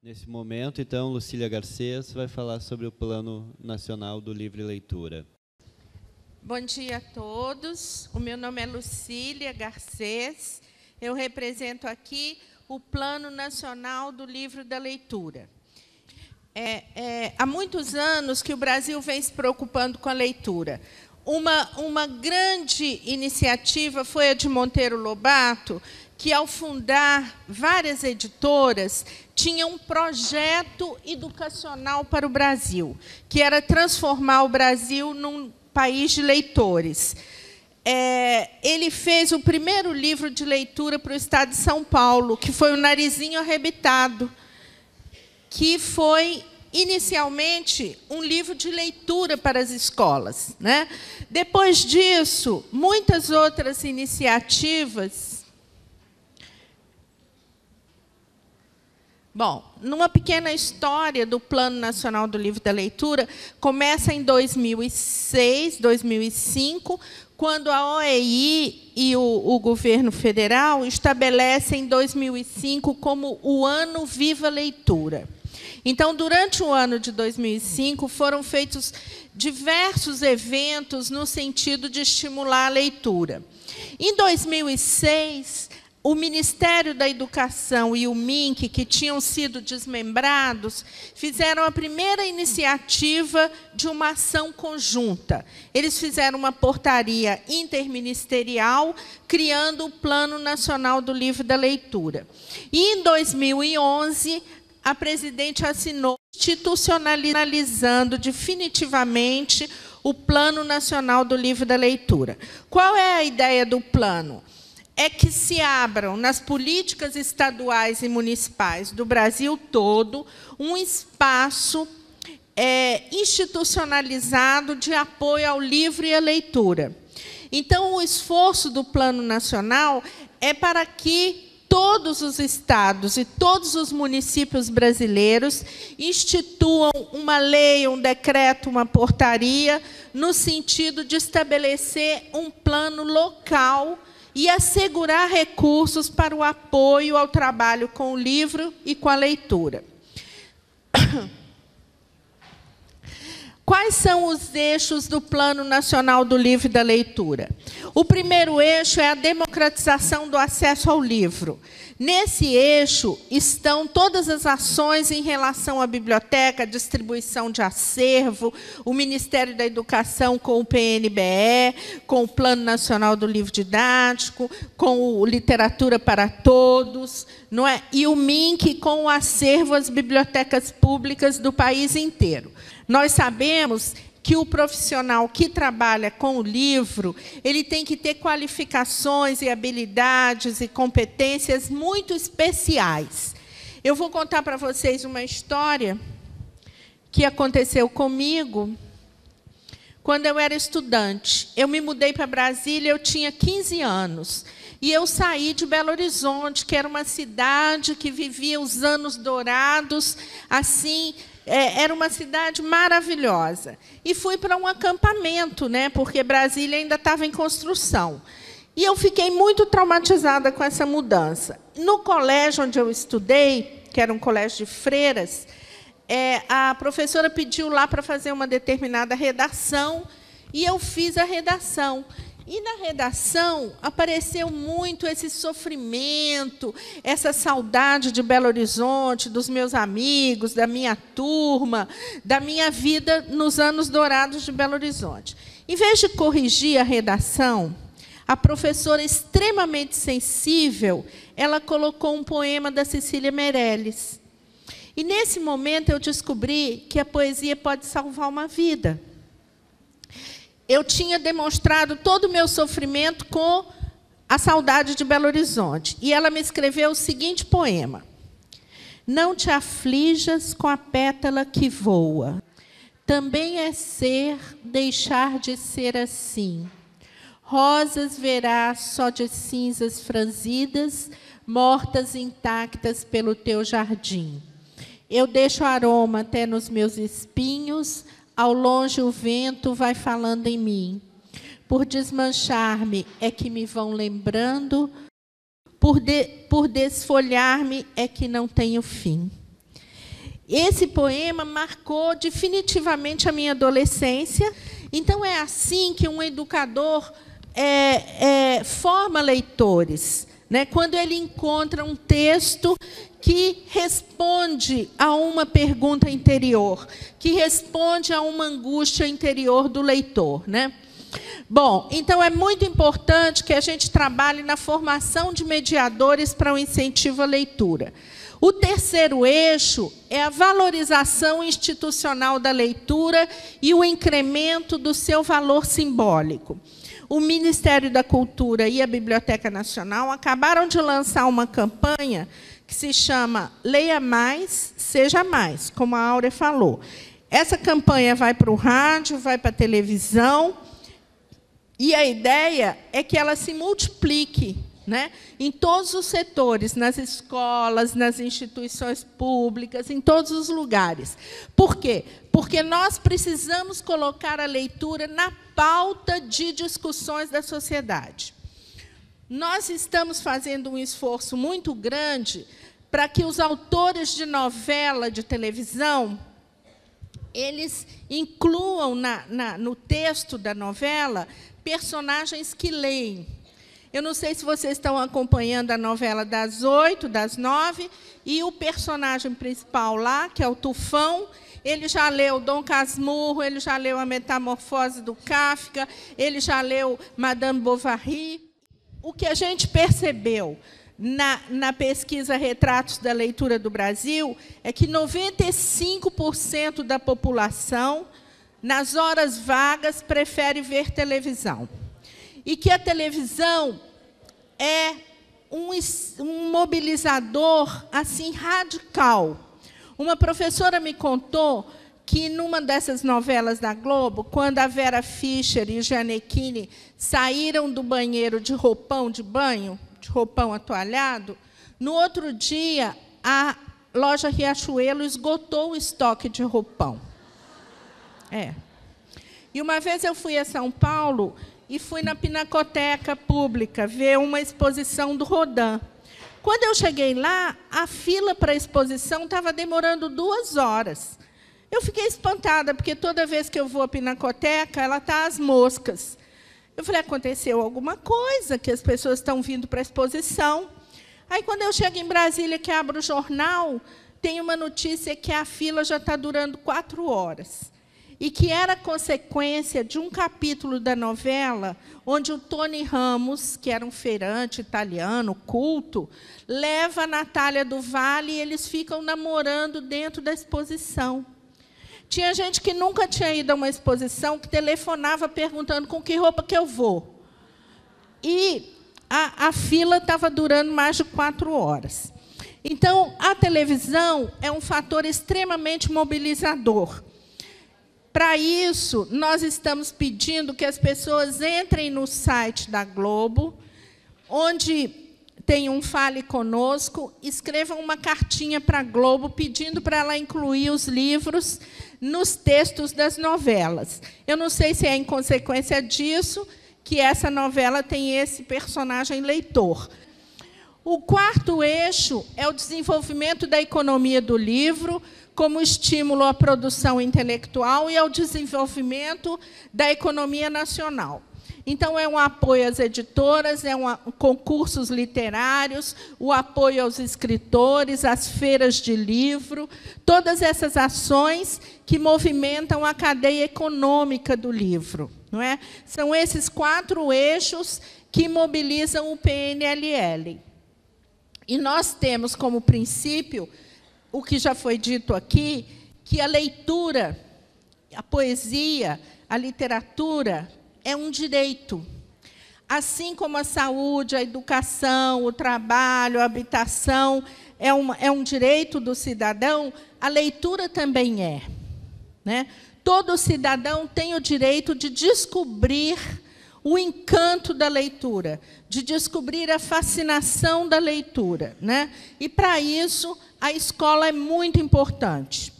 Nesse momento, então, Lucília Garcês vai falar sobre o Plano Nacional do Livre Leitura. Bom dia a todos. O meu nome é Lucília Garcês. Eu represento aqui o Plano Nacional do Livro da Leitura. Há muitos anos que o Brasil vem se preocupando com a leitura. Uma grande iniciativa foi a de Monteiro Lobato, que, ao fundar várias editoras, tinha um projeto educacional para o Brasil, que era transformar o Brasil num país de leitores. Ele fez o primeiro livro de leitura para o estado de São Paulo, que foi o Narizinho Arrebitado, que foi, inicialmente, um livro de leitura para as escolas, né? Depois disso, muitas outras iniciativas. Bom, numa pequena história do Plano Nacional do Livro da Leitura, começa em 2006, 2005, quando a OEI e o governo federal estabelecem 2005 como o Ano Viva Leitura. Então, durante o ano de 2005, foram feitos diversos eventos no sentido de estimular a leitura. Em 2006, o Ministério da Educação e o MINC, que tinham sido desmembrados, fizeram a primeira iniciativa de uma ação conjunta. Eles fizeram uma portaria interministerial, criando o Plano Nacional do Livro da Leitura. E, em 2011, a presidente assinou, institucionalizando definitivamente o Plano Nacional do Livro da Leitura. Qual é a ideia do plano? É que se abram, nas políticas estaduais e municipais do Brasil todo, um espaço institucionalizado de apoio ao livro e à leitura. Então, o esforço do Plano Nacional é para que todos os estados e todos os municípios brasileiros instituam uma lei, um decreto, uma portaria, no sentido de estabelecer um plano local e assegurar recursos para o apoio ao trabalho com o livro e com a leitura. Quais são os eixos do Plano Nacional do Livro e da Leitura? O primeiro eixo é a democratização do acesso ao livro. Nesse eixo estão todas as ações em relação à biblioteca, distribuição de acervo, o Ministério da Educação com o PNBE, com o Plano Nacional do Livro Didático, com o Literatura para Todos, não é? E o MINC com o acervo às bibliotecas públicas do país inteiro. Nós sabemos que o profissional que trabalha com o livro, ele tem que ter qualificações e habilidades e competências muito especiais. Eu vou contar para vocês uma história que aconteceu comigo quando eu era estudante. Eu me mudei para Brasília, eu tinha 15 anos. E eu saí de Belo Horizonte, que era uma cidade que vivia os anos dourados, assim. Era uma cidade maravilhosa. E fui para um acampamento, né, porque Brasília ainda estava em construção. E eu fiquei muito traumatizada com essa mudança. No colégio onde eu estudei, que era um colégio de freiras, a professora pediu lá para fazer uma determinada redação, e eu fiz a redação. E, na redação, apareceu muito esse sofrimento, essa saudade de Belo Horizonte, dos meus amigos, da minha turma, da minha vida nos anos dourados de Belo Horizonte. Em vez de corrigir a redação, a professora, extremamente sensível, ela colocou um poema da Cecília Meirelles. E, nesse momento, eu descobri que a poesia pode salvar uma vida. Eu tinha demonstrado todo o meu sofrimento com a saudade de Belo Horizonte. E ela me escreveu o seguinte poema: não te aflijas com a pétala que voa. Também é ser, deixar de ser assim. Rosas verás só de cinzas franzidas, mortas intactas pelo teu jardim. Eu deixo aroma até nos meus espinhos, ao longe o vento vai falando em mim. Por desmanchar-me é que me vão lembrando, por desfolhar-me é que não tenho fim. Esse poema marcou definitivamente a minha adolescência. Então, é assim que um educador forma leitores, né? Quando ele encontra um texto que responde a uma pergunta interior, que responde a uma angústia interior do leitor, né? Bom, então é muito importante que a gente trabalhe na formação de mediadores para o incentivo à leitura. O terceiro eixo é a valorização institucional da leitura e o incremento do seu valor simbólico. O Ministério da Cultura e a Biblioteca Nacional acabaram de lançar uma campanha que se chama Leia Mais, Seja Mais, como a Áurea falou. Essa campanha vai para o rádio, vai para a televisão, e a ideia é que ela se multiplique, né, em todos os setores, nas escolas, nas instituições públicas, em todos os lugares. Por quê? Porque nós precisamos colocar a leitura na pauta de discussões da sociedade. Nós estamos fazendo um esforço muito grande para que os autores de novela de televisão eles incluam no texto da novela personagens que leem. Eu não sei se vocês estão acompanhando a novela das 8, das 9, e o personagem principal lá, que é o Tufão, ele já leu Dom Casmurro, ele já leu A Metamorfose do Kafka, ele já leu Madame Bovary. O que a gente percebeu na pesquisa Retratos da Leitura do Brasil é que 95% da população, nas horas vagas, prefere ver televisão. E que a televisão é um mobilizador assim radical. Uma professora me contou que, numa dessas novelas da Globo, quando a Vera Fischer e o Gianecchini saíram do banheiro de roupão de banho, de roupão atoalhado, no outro dia, a loja Riachuelo esgotou o estoque de roupão. E uma vez eu fui a São Paulo e fui na Pinacoteca Pública ver uma exposição do Rodin. Quando eu cheguei lá, a fila para a exposição estava demorando 2 horas. Eu fiquei espantada, porque toda vez que eu vou à Pinacoteca, ela está às moscas. Eu falei, aconteceu alguma coisa, que as pessoas estão vindo para a exposição. Aí, quando eu chego em Brasília, que abro o jornal, tem uma notícia que a fila já está durando 4 horas. E que era consequência de um capítulo da novela onde o Tony Ramos, que era um feirante italiano, culto, leva a Natália do Vale e eles ficam namorando dentro da exposição. Tinha gente que nunca tinha ido a uma exposição que telefonava perguntando com que roupa que eu vou. E a fila estava durando mais de 4 horas. Então, a televisão é um fator extremamente mobilizador. Para isso, nós estamos pedindo que as pessoas entrem no site da Globo, onde tem um Fale Conosco, escrevam uma cartinha para a Globo pedindo para ela incluir os livros nos textos das novelas. Eu não sei se é em consequência disso que essa novela tem esse personagem leitor. O quarto eixo é o desenvolvimento da economia do livro, como estímulo à produção intelectual e ao desenvolvimento da economia nacional. Então, é um apoio às editoras, concursos literários, o apoio aos escritores, às feiras de livro, todas essas ações que movimentam a cadeia econômica do livro. Não é? São esses 4 eixos que mobilizam o PNLL. E nós temos como princípio o que já foi dito aqui, que a leitura, a poesia, a literatura é um direito. Assim como a saúde, a educação, o trabalho, a habitação é um direito do cidadão, a leitura também é. Né? Todo cidadão tem o direito de descobrir o encanto da leitura, de descobrir a fascinação da leitura. Né? E, para isso, a escola é muito importante.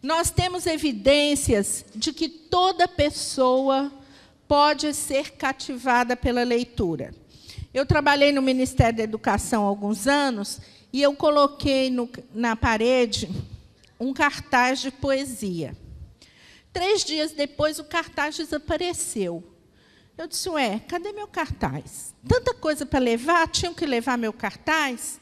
Nós temos evidências de que toda pessoa pode ser cativada pela leitura. Eu trabalhei no Ministério da Educação há alguns anos e eu coloquei na parede um cartaz de poesia. 3 dias depois, o cartaz desapareceu. Eu disse, ué, cadê meu cartaz? Tanta coisa para levar, tinham que levar meu cartaz?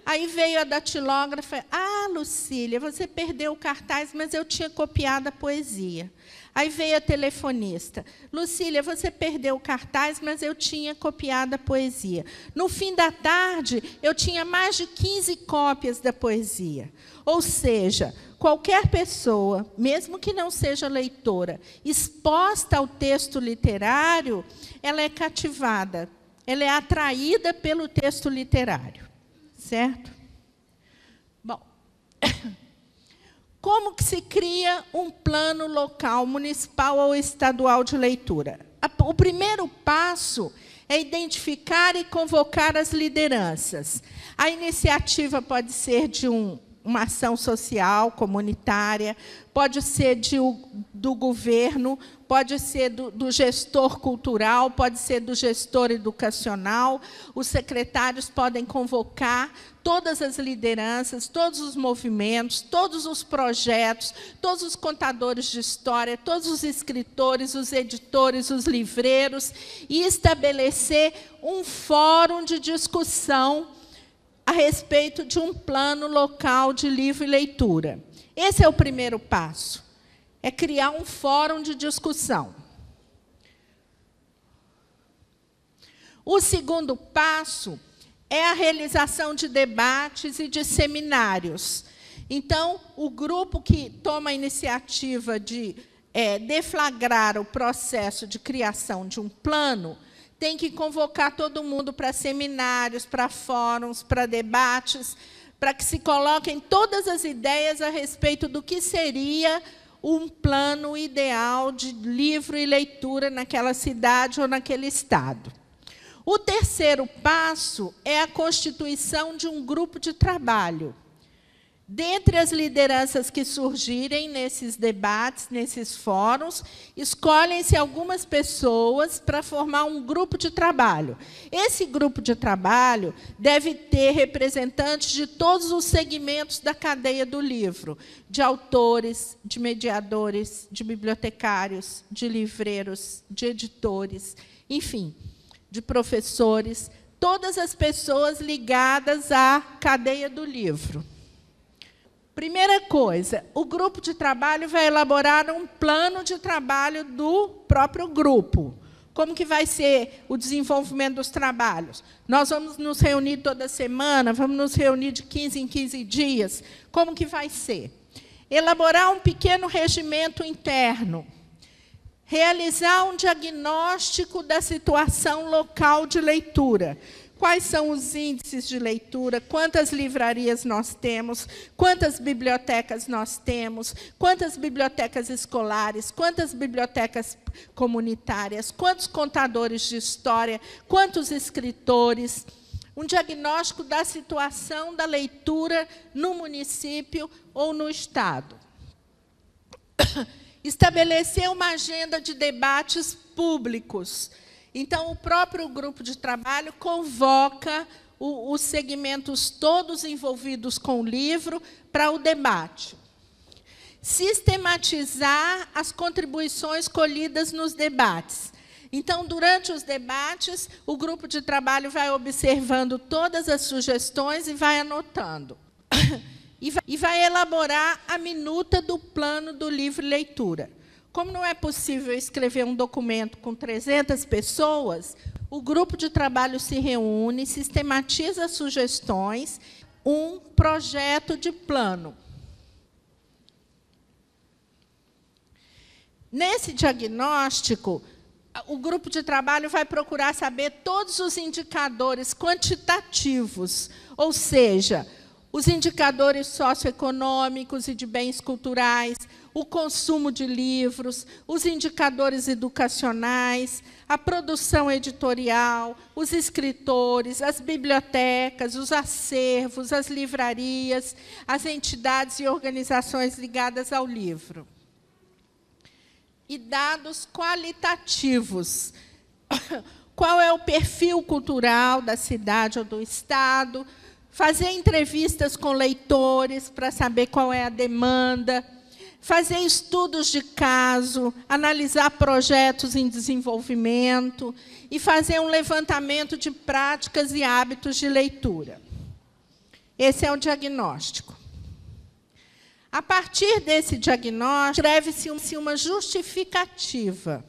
Aí veio a datilógrafa, Lucília, você perdeu o cartaz, mas eu tinha copiado a poesia. Aí veio a telefonista, Lucília, você perdeu o cartaz, mas eu tinha copiado a poesia. No fim da tarde, eu tinha mais de 15 cópias da poesia. Ou seja, qualquer pessoa, mesmo que não seja leitora, exposta ao texto literário, ela é cativada, ela é atraída pelo texto literário. Certo? Bom, como que se cria um plano local, municipal ou estadual de leitura? O primeiro passo é identificar e convocar as lideranças. A iniciativa pode ser de uma ação social, comunitária, pode ser do governo, pode ser do gestor cultural, pode ser do gestor educacional. Os secretários podem convocar todas as lideranças, todos os movimentos, todos os projetos, todos os contadores de história, todos os escritores, os editores, os livreiros, e estabelecer um fórum de discussão a respeito de um plano local de livro e leitura. Esse é o primeiro passo, é criar um fórum de discussão. O segundo passo é a realização de debates e de seminários. Então, o grupo que toma a iniciativa de deflagrar o processo de criação de um plano tem que convocar todo mundo para seminários, para fóruns, para debates, para que se coloquem todas as ideias a respeito do que seria um plano ideal de livro e leitura naquela cidade ou naquele estado. O terceiro passo é a constituição de um grupo de trabalho. Dentre as lideranças que surgirem nesses debates, nesses fóruns, escolhem-se algumas pessoas para formar um grupo de trabalho. Esse grupo de trabalho deve ter representantes de todos os segmentos da cadeia do livro, de autores, de mediadores, de bibliotecários, de livreiros, de editores, enfim, de professores, todas as pessoas ligadas à cadeia do livro. Primeira coisa, o grupo de trabalho vai elaborar um plano de trabalho do próprio grupo. Como que vai ser o desenvolvimento dos trabalhos? Nós vamos nos reunir toda semana, vamos nos reunir de 15 em 15 dias. Como que vai ser? Elaborar um pequeno regimento interno. Realizar um diagnóstico da situação local de leitura. Quais são os índices de leitura, quantas livrarias nós temos, quantas bibliotecas nós temos, quantas bibliotecas escolares, quantas bibliotecas comunitárias, quantos contadores de história, quantos escritores. Um diagnóstico da situação da leitura no município ou no estado. Estabelecer uma agenda de debates públicos. Então, o próprio grupo de trabalho convoca os segmentos todos envolvidos com o livro para o debate. Sistematizar as contribuições colhidas nos debates. Então, durante os debates, o grupo de trabalho vai observando todas as sugestões e vai anotando. E vai elaborar a minuta do plano do livro e leitura. Como não é possível escrever um documento com 300 pessoas, o grupo de trabalho se reúne, sistematiza as sugestões, um projeto de plano. Nesse diagnóstico, o grupo de trabalho vai procurar saber todos os indicadores quantitativos, ou seja, os indicadores socioeconômicos e de bens culturais, o consumo de livros, os indicadores educacionais, a produção editorial, os escritores, as bibliotecas, os acervos, as livrarias, as entidades e organizações ligadas ao livro. E dados qualitativos. Qual é o perfil cultural da cidade ou do estado? fazer entrevistas com leitores para saber qual é a demanda, fazer estudos de caso, analisar projetos em desenvolvimento e fazer um levantamento de práticas e hábitos de leitura. Esse é o diagnóstico. A partir desse diagnóstico, escreve-se uma justificativa.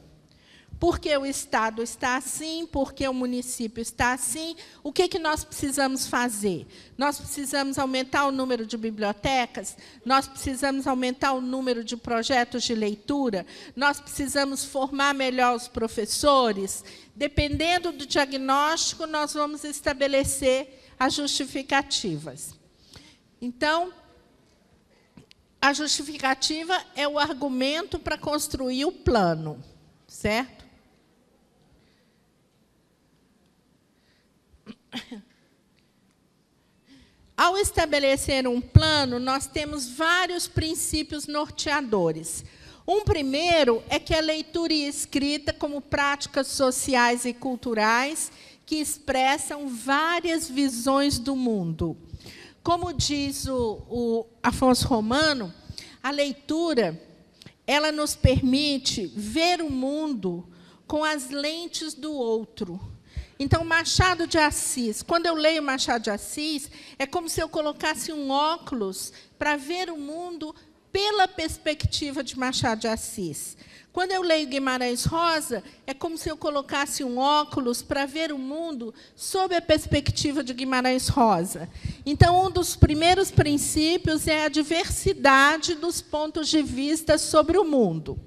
Por que o Estado está assim? Por que o município está assim? O que nós precisamos fazer? Nós precisamos aumentar o número de bibliotecas? Nós precisamos aumentar o número de projetos de leitura? Nós precisamos formar melhor os professores? Dependendo do diagnóstico, nós vamos estabelecer as justificativas. Então, a justificativa é o argumento para construir o plano, certo? Ao estabelecer um plano, nós temos vários princípios norteadores. Um primeiro é que a leitura e escrita, como práticas sociais e culturais, que expressam várias visões do mundo. Como diz o Afonso Romano, a leitura ela nos permite ver o mundo com as lentes do outro. Então, Machado de Assis, quando eu leio Machado de Assis, é como se eu colocasse um óculos para ver o mundo pela perspectiva de Machado de Assis. Quando eu leio Guimarães Rosa, é como se eu colocasse um óculos para ver o mundo sob a perspectiva de Guimarães Rosa. Então, um dos primeiros princípios é a diversidade dos pontos de vista sobre o mundo.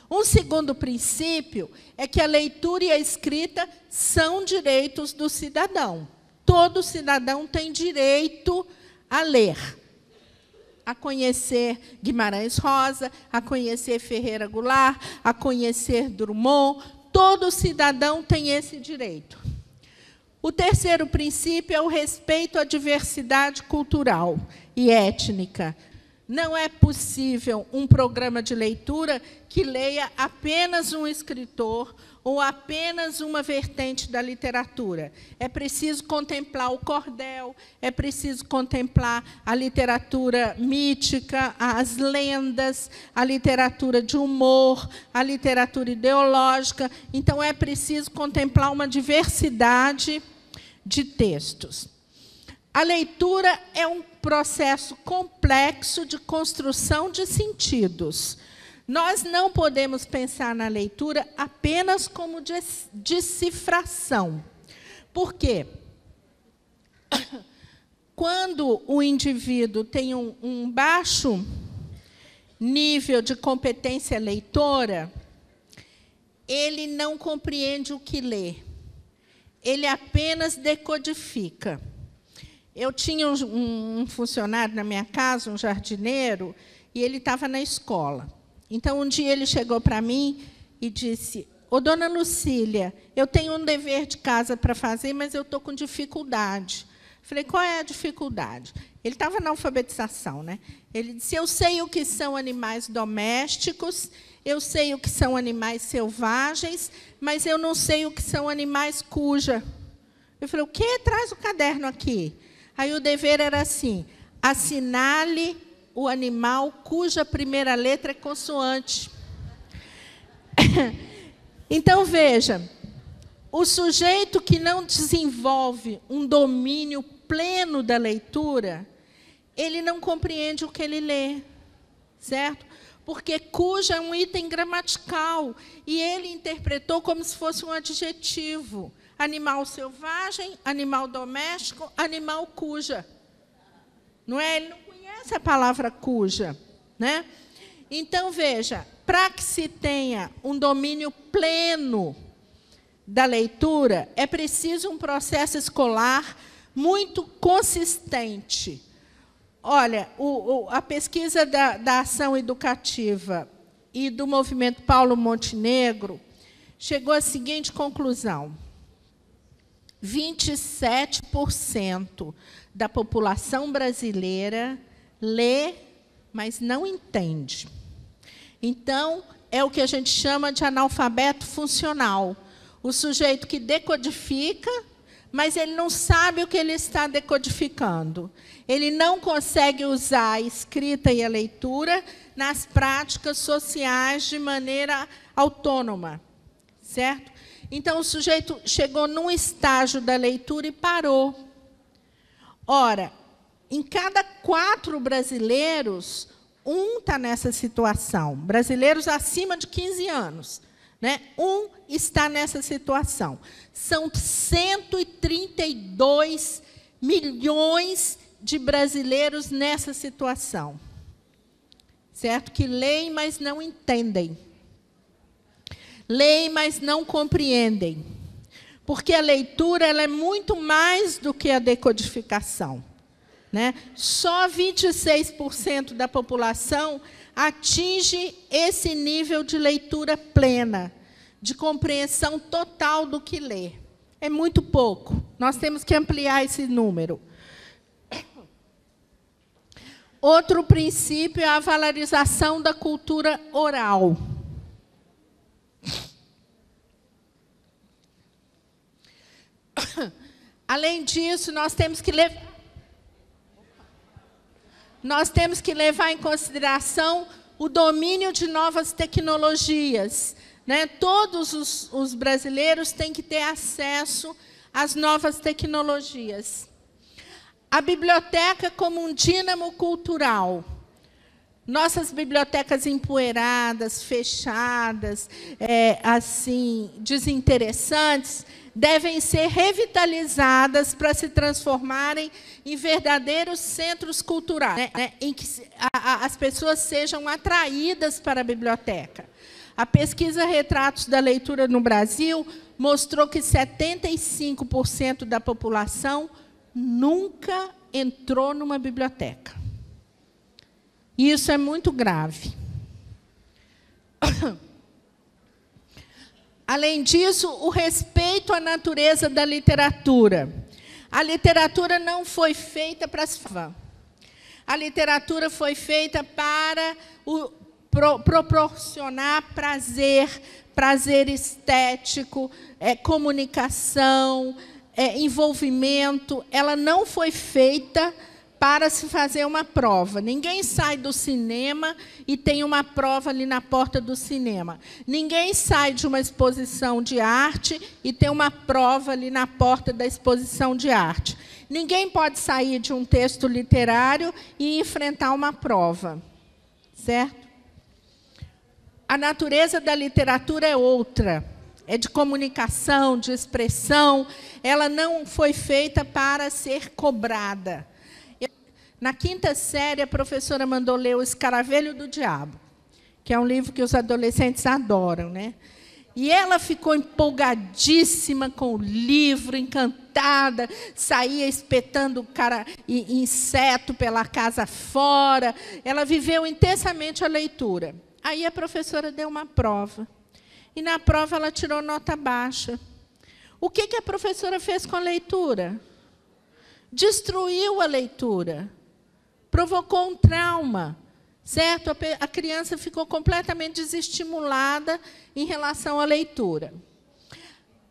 Um segundo princípio é que a leitura e a escrita são direitos do cidadão. Todo cidadão tem direito a ler, a conhecer Guimarães Rosa, a conhecer Ferreira Goulart, a conhecer Drummond. Todo cidadão tem esse direito. O terceiro princípio é o respeito à diversidade cultural e étnica. Não é possível um programa de leitura que leia apenas um escritor ou apenas uma vertente da literatura. É preciso contemplar o cordel, é preciso contemplar a literatura mítica, as lendas, a literatura de humor, a literatura ideológica. Então, é preciso contemplar uma diversidade de textos. A leitura é um processo complexo de construção de sentidos. Nós não podemos pensar na leitura apenas como decifração. Por quê? Quando o indivíduo tem um baixo nível de competência leitora, ele não compreende o que lê. Ele apenas decodifica. Eu tinha um funcionário na minha casa, um jardineiro, e ele estava na escola. Então, um dia ele chegou para mim e disse: "Ô, dona Lucília, eu tenho um dever de casa para fazer, mas eu estou com dificuldade." Falei: "Qual é a dificuldade?" Ele estava na alfabetização, né? Ele disse: "Eu sei o que são animais domésticos, eu sei o que são animais selvagens, mas eu não sei o que são animais cuja." Eu falei: "O quê? Traz o caderno aqui." Aí o dever era assim: assinale o animal cuja primeira letra é consoante. Então, veja, o sujeito que não desenvolve um domínio pleno da leitura, ele não compreende o que ele lê, certo? Porque cuja é um item gramatical, e ele interpretou como se fosse um adjetivo. Animal selvagem, animal doméstico, animal cuja. Não é? Ele não conhece a palavra cuja, né? Então, veja, para que se tenha um domínio pleno da leitura, é preciso um processo escolar muito consistente. Olha, a pesquisa da ação educativa e do movimento Paulo Montenegro chegou à seguinte conclusão: 27% da população brasileira lê, mas não entende. Então, é o que a gente chama de analfabeto funcional. O sujeito que decodifica, mas ele não sabe o que ele está decodificando. Ele não consegue usar a escrita e a leitura nas práticas sociais de maneira autônoma, certo? Então, o sujeito chegou num estágio da leitura e parou. Ora, em cada 4 brasileiros, 1 está nessa situação. Brasileiros acima de 15 anos. Né? 1 está nessa situação. São 132 milhões de brasileiros nessa situação. Certo? Que leem, mas não entendem. Leem, mas não compreendem. Porque a leitura ela é muito mais do que a decodificação. Né? Só 26% da população atinge esse nível de leitura plena, de compreensão total do que lê. É muito pouco. Nós temos que ampliar esse número. Outro princípio é a valorização da cultura oral. Além disso, nós temos que levar em consideração o domínio de novas tecnologias. Né? Todos os brasileiros têm que ter acesso às novas tecnologias. A biblioteca como um dínamo cultural. Nossas bibliotecas empoeiradas, fechadas, assim, desinteressantes, devem ser revitalizadas para se transformarem em verdadeiros centros culturais, né, em que as pessoas sejam atraídas para a biblioteca. A pesquisa Retratos da Leitura no Brasil mostrou que 75% da população nunca entrou numa biblioteca. E isso é muito grave. Além disso, o respeito à natureza da literatura. A literatura não foi feita para se... A literatura foi feita para proporcionar prazer, prazer estético, comunicação, envolvimento. Ela não foi feita para se fazer uma prova. Ninguém sai do cinema e tem uma prova ali na porta do cinema. Ninguém sai de uma exposição de arte e tem uma prova ali na porta da exposição de arte. Ninguém pode sair de um texto literário e enfrentar uma prova. Certo? A natureza da literatura é outra. É de comunicação, de expressão. Ela não foi feita para ser cobrada. Na 5ª série, a professora mandou ler O Escaravelho do Diabo, que é um livro que os adolescentes adoram. Né? E ela ficou empolgadíssima com o livro, encantada, saía espetando inseto pela casa fora. Ela viveu intensamente a leitura. Aí a professora deu uma prova. E, na prova, ela tirou nota baixa. O que a professora fez com a leitura? Destruiu a leitura. Provocou um trauma, certo? A criança ficou completamente desestimulada em relação à leitura.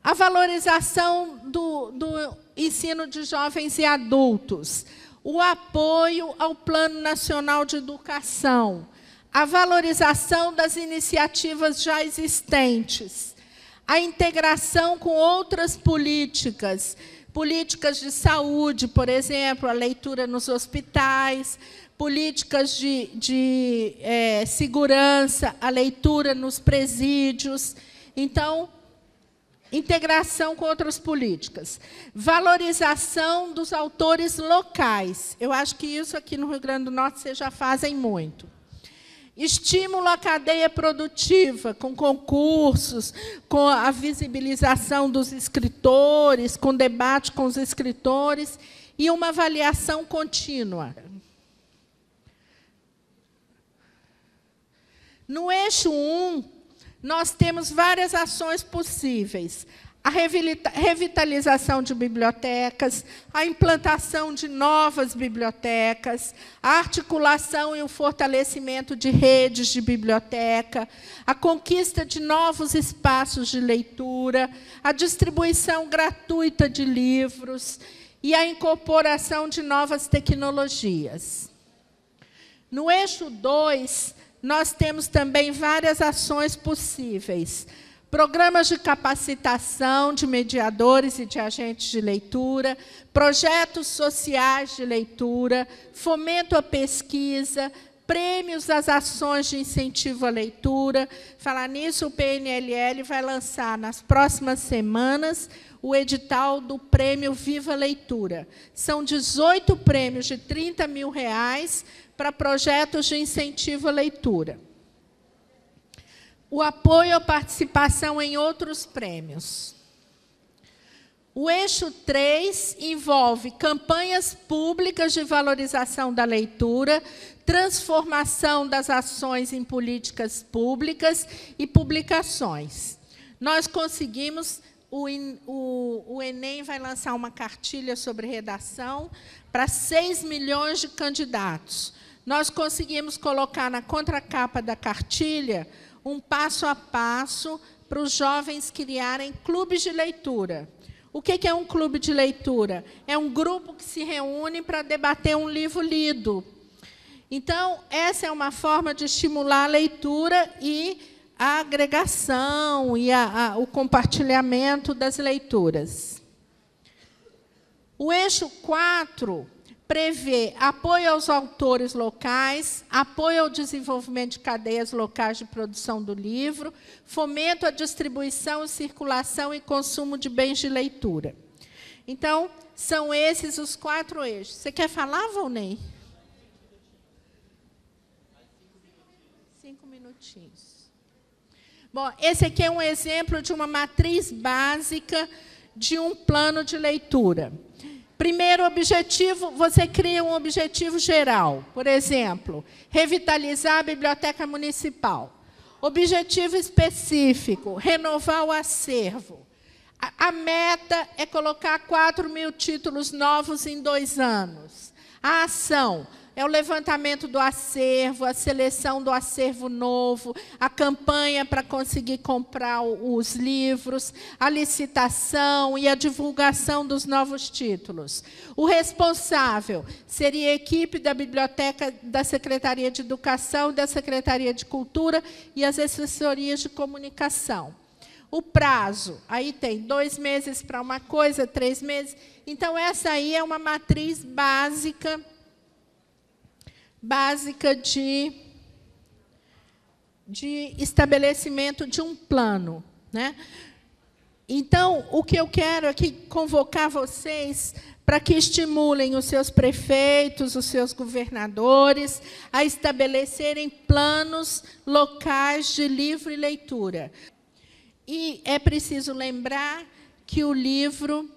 A valorização do ensino de jovens e adultos, o apoio ao Plano Nacional de Educação, a valorização das iniciativas já existentes, a integração com outras políticas, políticas de saúde, por exemplo, a leitura nos hospitais, políticas de segurança, a leitura nos presídios. Então, integração com outras políticas. Valorização dos autores locais. Eu acho que isso aqui no Rio Grande do Norte vocês já fazem muito. Estímulo à cadeia produtiva, com concursos, com a visibilização dos escritores, com debate com os escritores e uma avaliação contínua. No eixo 1, nós temos várias ações possíveis. a revitalização de bibliotecas, a implantação de novas bibliotecas, a articulação e o fortalecimento de redes de biblioteca, a conquista de novos espaços de leitura, a distribuição gratuita de livros e a incorporação de novas tecnologias. No eixo 2, nós temos também várias ações possíveis. Programas de capacitação de mediadores e de agentes de leitura, projetos sociais de leitura, fomento à pesquisa, prêmios às ações de incentivo à leitura. Falar nisso, o PNLL vai lançar, nas próximas semanas, o edital do Prêmio Viva Leitura. São 18 prêmios de R$30 mil para projetos de incentivo à leitura. O apoio à participação em outros prêmios. O eixo 3 envolve campanhas públicas de valorização da leitura, transformação das ações em políticas públicas e publicações. Nós conseguimos, o Enem vai lançar uma cartilha sobre redação para 6 milhões de candidatos. Nós conseguimos colocar na contracapa da cartilha um passo a passo para os jovens criarem clubes de leitura. O que é um clube de leitura? É um grupo que se reúne para debater um livro lido. Então, essa é uma forma de estimular a leitura e a agregação e o compartilhamento das leituras. O eixo 4 prevê apoio aos autores locais, apoio ao desenvolvimento de cadeias locais de produção do livro, fomento à distribuição, circulação e consumo de bens de leitura. Então, são esses os 4 eixos. Você quer falar, Volney? 5 minutinhos. Bom, esse aqui é um exemplo de uma matriz básica de um plano de leitura. Primeiro objetivo, você cria um objetivo geral. Por exemplo, revitalizar a biblioteca municipal. Objetivo específico, renovar o acervo. A meta é colocar 4 mil títulos novos em 2 anos. A ação é o levantamento do acervo, a seleção do acervo novo, a campanha para conseguir comprar os livros, a licitação e a divulgação dos novos títulos. O responsável seria a equipe da biblioteca da Secretaria de Educação, da Secretaria de Cultura e as assessorias de comunicação. O prazo, aí tem 2 meses para uma coisa, 3 meses. Então, essa aí é uma matriz básica de estabelecimento de um plano, né? Então, o que eu quero aqui convocar vocês para que estimulem os seus prefeitos, os seus governadores, a estabelecerem planos locais de livro e leitura. E é preciso lembrar que o livro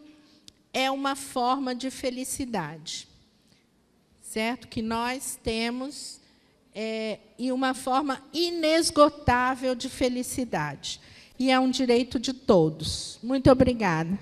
é uma forma de felicidade. Certo? Que nós temos e uma forma inesgotável de felicidade. E é um direito de todos. Muito obrigada.